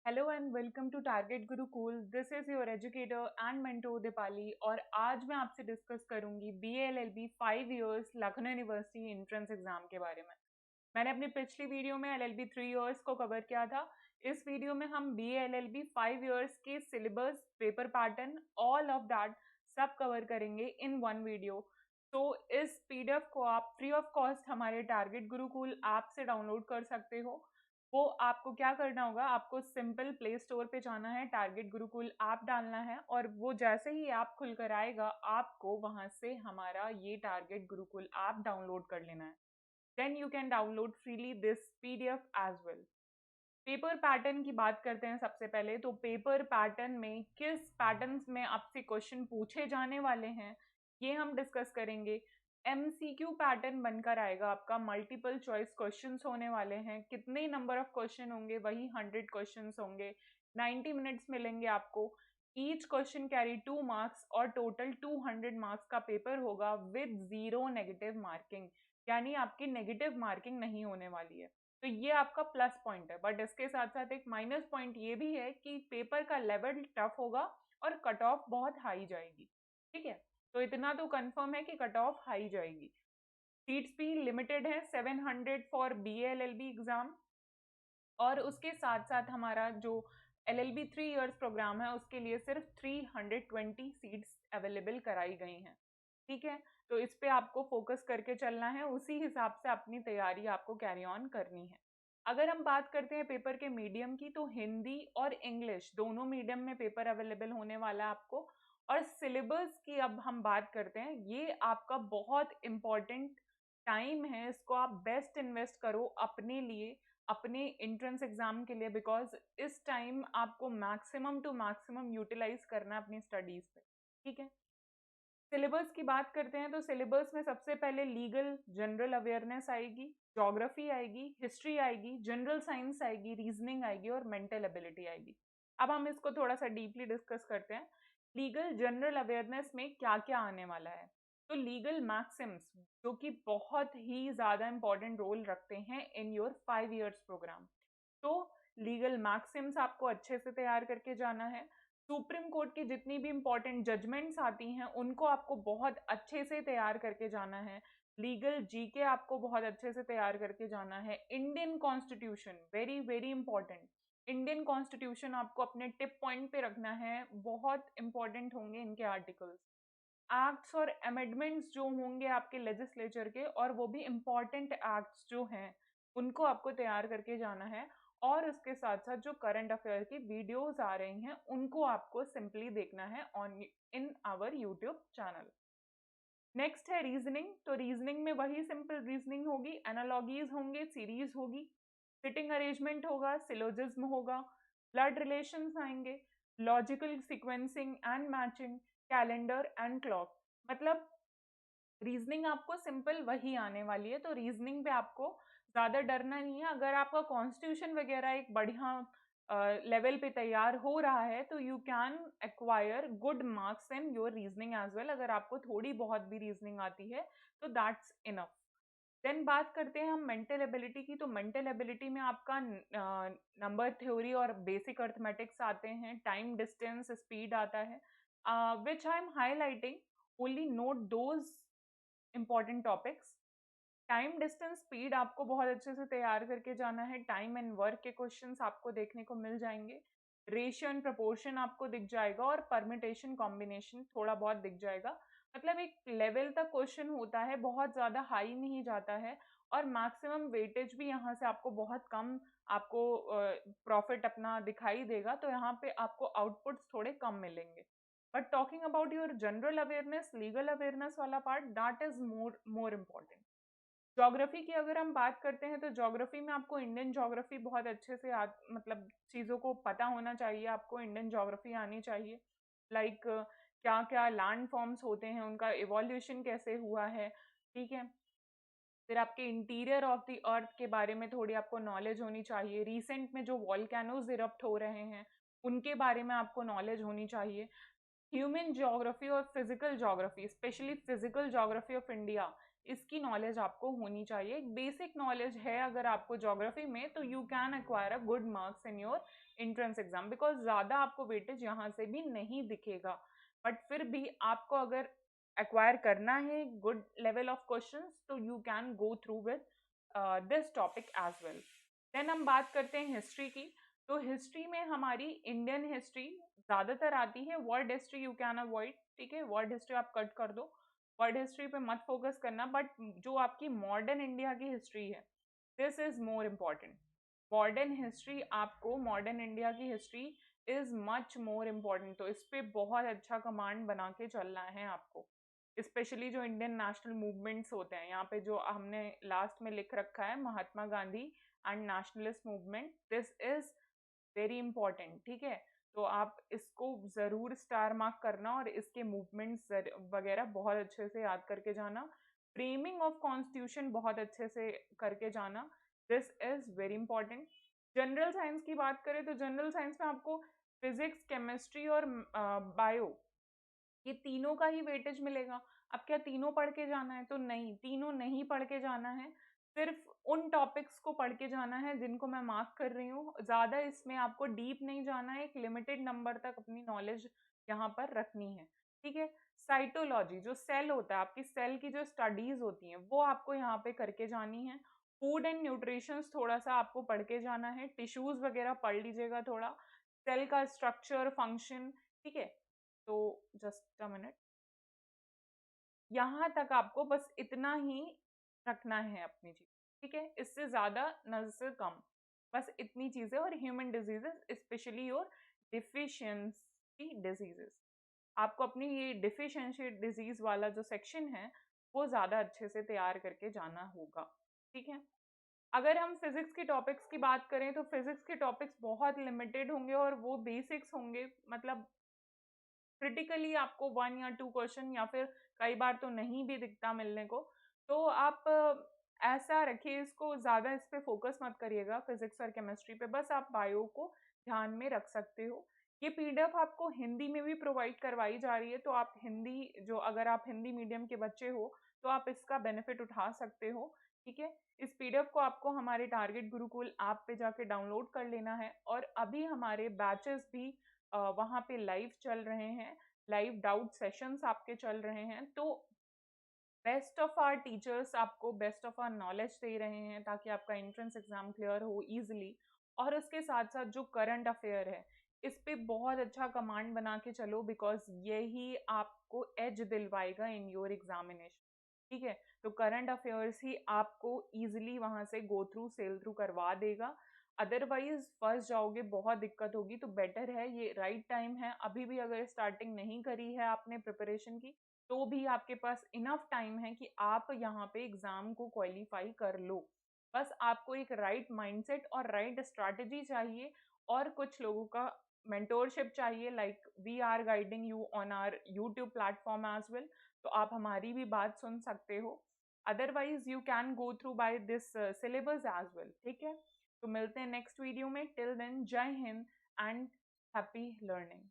Hello and welcome to target Gurukul. This is your educator and mentor Deepali और आज मैं आपसे डिस्कस करूंगी BA-LLB 5 years Lucknow university entrance exam के बारे में। मैंने अपनी पिछली वीडियो में LLB 3 इयर्स को कवर किया था। इस वीडियो में हम BA-LLB 5 इयर्स के syllabus, paper pattern, all of that सब कवर करेंगे इन वन वीडियो। तो इस PDF को आप फ्री ऑफ कॉस्ट हमारे टारगेट गुरुकुल ऐप से डाउनलोड कर सकते हो। वो आपको क्या करना होगा, आपको सिंपल प्ले स्टोर पे जाना है, टारगेट गुरुकुल ऐप डालना है और वो जैसे ही ऐप खुलकर आएगा आपको वहां से हमारा ये टारगेट गुरुकुल ऐप डाउनलोड कर लेना है। Then you can download freely this PDF as well. Paper pattern की बात करते हैं सबसे पहले। तो पेपर पैटर्न में किस पैटर्न्स में आपसे क्वेश्चन पूछे जाने वाले हैं ये हम डिस्कस करेंगे। MCQ पैटर्न बनकर आएगा आपका, मल्टीपल चॉइस क्वेश्चंस होने वाले हैं। कितने नंबर ऑफ क्वेश्चन होंगे? वही 100 क्वेश्चंस होंगे। 90 मिनट्स मिलेंगे आपको। ईच क्वेश्चन कैरी 2 मार्क्स और टोटल 200 मार्क्स का पेपर होगा विद 0 नेगेटिव मार्किंग, यानी आपकी नेगेटिव मार्किंग नहीं होने वाली है। तो ये आपका प्लस पॉइंट है। बट इसके साथ साथ एक माइनस पॉइंट ये भी है कि पेपर का लेवल टफ होगा और कट ऑफ बहुत हाई जाएगी। ठीक है, तो इतना तो कंफर्म है कि कट ऑफ हाई जाएगी। सीट्स भी लिमिटेड है, 700 फॉर BA-LLB एग्जाम। और उसके साथ साथ हमारा जो LLB 3 इयर्स प्रोग्राम है उसके लिए सिर्फ 320 सीट्स अवेलेबल कराई गई हैं। ठीक है, तो इस पे आपको फोकस करके चलना है, उसी हिसाब से अपनी तैयारी आपको कैरी ऑन करनी है। अगर हम बात करते हैं पेपर के मीडियम की, तो हिंदी और इंग्लिश दोनों मीडियम में पेपर अवेलेबल होने वाला है आपको। और सिलेबस की अब हम बात करते हैं, ये आपका बहुत इंपॉर्टेंट टाइम है, इसको आप बेस्ट इन्वेस्ट करो अपने लिए, अपने एंट्रेंस एग्जाम के लिए, बिकॉज इस टाइम आपको मैक्सिमम टू मैक्सिमम यूटिलाइज करना है अपनी स्टडीज पे। ठीक है, सिलेबस की बात करते हैं तो सिलेबस में सबसे पहले लीगल जनरल अवेयरनेस आएगी, ज्योग्राफी आएगी, हिस्ट्री आएगी, जनरल साइंस आएगी, रीजनिंग आएगी और मेंटल एबिलिटी आएगी। अब हम इसको थोड़ा सा डीपली डिस्कस करते हैं। लीगल जनरल अवेयरनेस में क्या क्या आने वाला है? तो लीगल मैक्सिम्स, जो कि बहुत ही ज्यादा इंपॉर्टेंट रोल रखते हैं इन योर 5 इयर्स प्रोग्राम। तो लीगल मैक्सिम्स आपको अच्छे से तैयार करके जाना है। सुप्रीम कोर्ट की जितनी भी इंपॉर्टेंट जजमेंट्स आती हैं उनको आपको बहुत अच्छे से तैयार करके जाना है। लीगल जीके आपको बहुत अच्छे से तैयार करके जाना है। Indian constitution very very important. Indian constitution आपको अपने टिप पॉइंट पे रखना है, बहुत इंपॉर्टेंट होंगे इनके आर्टिकल्स। एक्ट्स और अमेंडमेंट्स जो होंगे आपके लेजिस्लेचर के, और वो भी इम्पॉर्टेंट एक्ट्स जो हैं उनको आपको तैयार करके जाना है। और उसके साथ साथ जो करंट अफेयर की वीडियोस आ रही हैं उनको आपको सिंपली देखना है on in our YouTube channel. Next है रीजनिंग। तो रीजनिंग में वही सिंपल रीजनिंग होगी, एनालॉगीज होंगे, सीरीज होगी, सिटिंग अरेंजमेंट होगा, सिलोजिज्म होगा, ब्लड रिलेशंस आएंगे, logical sequencing and matching, calendar and clock. मतलब रीजनिंग आपको सिंपल वही आने वाली है, तो रीजनिंग पे आपको ज्यादा डरना नहीं है। अगर आपका कॉन्स्टिट्यूशन वगैरह एक बढ़िया लेवल पे तैयार हो रहा है तो you can acquire good marks in your reasoning as well. अगर आपको थोड़ी बहुत भी रीजनिंग आती है तो दैट्स इनफ। देन बात करते हैं हम मेंटल एबिलिटी की। तो मेंटल एबिलिटी में आपका नंबर थ्योरी और बेसिक अर्थमेटिक्स आते हैं, टाइम डिस्टेंस स्पीड आता है, which I am highlighting. Only note those important topics. Time distance speed आपको बहुत अच्छे से तैयार करके जाना है। टाइम एंड वर्क के क्वेश्चंस आपको देखने को मिल जाएंगे। रेशियो एंड प्रोपोर्शन आपको दिख जाएगा और परमिटेशन कॉम्बिनेशन थोड़ा बहुत दिख जाएगा। मतलब एक लेवल तक क्वेश्चन होता है, बहुत ज़्यादा हाई नहीं जाता है। और मैक्सिमम वेटेज भी यहाँ से आपको बहुत कम, आपको प्रॉफिट अपना दिखाई देगा, तो यहाँ पे आपको आउटपुट्स थोड़े कम मिलेंगे। But talking about your general awareness, legal awareness वाला part, that is more important. Geography की अगर हम बात करते हैं तो ज्योग्राफी में आपको इंडियन ज्योग्राफी बहुत अच्छे से मतलब चीज़ों को पता होना चाहिए, आपको इंडियन ज्योग्राफी आनी चाहिए। लाइक क्या क्या लैंड फॉर्म्स होते हैं, उनका इवोल्यूशन कैसे हुआ है। ठीक है, फिर आपके इंटीरियर ऑफ द अर्थ के बारे में थोड़ी आपको नॉलेज होनी चाहिए। रिसेंट में जो वॉल्केनोज इरप्ट हो रहे हैं उनके बारे में आपको नॉलेज होनी चाहिए। ह्यूमन ज्योग्राफी और physical geography, specially physical geography of India, इसकी नॉलेज आपको होनी चाहिए। एक बेसिक नॉलेज है अगर आपको ज्योग्राफी में, तो you can acquire a good marks in your entrance exam, because ज़्यादा आपको वेटेज यहाँ से भी नहीं दिखेगा। बट फिर भी आपको अगर एक्वायर करना है गुड लेवल ऑफ क्वेश्चंस, तो you can go through with this topic as well. Then हम बात करते हैं हिस्ट्री की। तो हिस्ट्री में हमारी इंडियन हिस्ट्री ज़्यादातर आती है। World history you can avoid, ठीक है, वर्ल्ड हिस्ट्री आप कट कर दो, वर्ल्ड हिस्ट्री पे मत फोकस करना। बट जो आपकी मॉडर्न इंडिया की हिस्ट्री है, this is more important. Modern history, आपको मॉडर्न इंडिया की history is much more important. तो इस पे बहुत अच्छा कमांड बना के चलना है आपको। स्पेशली जो इंडियन नेशनल मूवमेंट्स होते हैं, यहाँ पे जो हमने लास्ट में लिख रखा है, Mahatma Gandhi and nationalist movement, this is very important, ठीक है। तो आप इसको जरूर स्टार मार्क करना और इसके मूवमेंट्स वगैरह बहुत अच्छे से याद करके जाना। फ्रेमिंग ऑफ कॉन्स्टिट्यूशन बहुत अच्छे से करके जाना, this is very important. General science की बात करें तो जनरल साइंस में आपको फिजिक्स, केमिस्ट्री और बायो, ये तीनों का ही वेटेज मिलेगा। अब क्या तीनों पढ़ के जाना है? तो नहीं, तीनों नहीं पढ़ के जाना है। सिर्फ उन टॉपिक्स को पढ़ के जाना है जिनको मैं मार्क कर रही हूँ। ज़्यादा इसमें आपको डीप नहीं जाना है, एक लिमिटेड नंबर तक अपनी नॉलेज यहाँ पर रखनी है, ठीक है। साइटोलॉजी, जो सेल होता है, आपकी सेल की जो स्टडीज होती हैं, वो आपको यहाँ पे करके जानी है। फूड एंड न्यूट्रिशंस थोड़ा सा आपको पढ़ के जाना है। टिश्यूज वगैरह पढ़ लीजिएगा थोड़ा, सेल का स्ट्रक्चर, फंक्शन, ठीक है। तो जस्ट अ मिनट, यहाँ तक आपको बस इतना ही रखना है अपनी चीज, ठीक है। इससे ज्यादा न से कम, बस इतनी चीजें। और human diseases, specially your deficiency diseases, आपको अपनी ये डिफिशियंसी डिजीज वाला जो सेक्शन है, वो ज्यादा अच्छे से तैयार करके जाना होगा, ठीक है। अगर हम फिजिक्स के टॉपिक्स की बात करें तो फिजिक्स के टॉपिक्स बहुत लिमिटेड होंगे और वो बेसिक्स होंगे। मतलब क्रिटिकली आपको 1 या 2 क्वेश्चन, या फिर कई बार तो नहीं भी दिखता मिलने को। तो आप ऐसा रखिए इसको, ज़्यादा इस पे फोकस मत करिएगा फिजिक्स और केमिस्ट्री पे, बस आप बायो को ध्यान में रख सकते हो। ये पीडीएफ आपको हिंदी में भी प्रोवाइड करवाई जा रही है, तो आप हिंदी, जो अगर आप हिंदी मीडियम के बच्चे हो तो आप इसका बेनिफिट उठा सकते हो, ठीक है। इस पीडीएफ को आपको हमारे टारगेट गुरुकुल ऐप पे जाके डाउनलोड कर लेना है। और अभी हमारे बैचेस भी वहाँ पे लाइव चल रहे हैं, लाइव डाउट सेशंस आपके चल रहे हैं। तो बेस्ट ऑफ आवर टीचर्स आपको बेस्ट ऑफ आवर नॉलेज दे रहे हैं ताकि आपका एंट्रेंस एग्जाम क्लियर हो इजीली। और उसके साथ साथ जो करंट अफेयर है, इस पे बहुत अच्छा कमांड बना के चलो, बिकॉज यही आपको एज दिलवाएगा इन योर एग्जामिनेशन, ठीक है। तो करंट अफेयर्स ही आपको इजीली वहां से गो थ्रू, सेल थ्रू करवा देगा। अदरवाइज फंस जाओगे, बहुत दिक्कत होगी। तो बेटर है, ये राइट टाइम है। अभी भी अगर स्टार्टिंग नहीं करी है आपने प्रिपरेशन की, तो भी आपके पास इनफ टाइम है कि आप यहाँ पे एग्जाम को क्वालिफाई कर लो। बस आपको एक राइट माइंडसेट और राइट स्ट्रैटेजी चाहिए, और कुछ लोगों का मेंटोरशिप चाहिए। Like we are guiding you on our YouTube platform as well, तो आप हमारी भी बात सुन सकते हो। Otherwise you can go through by this syllabus as well, ठीक है। तो मिलते हैं नेक्स्ट वीडियो में। Till then, Jai Hind and happy learning.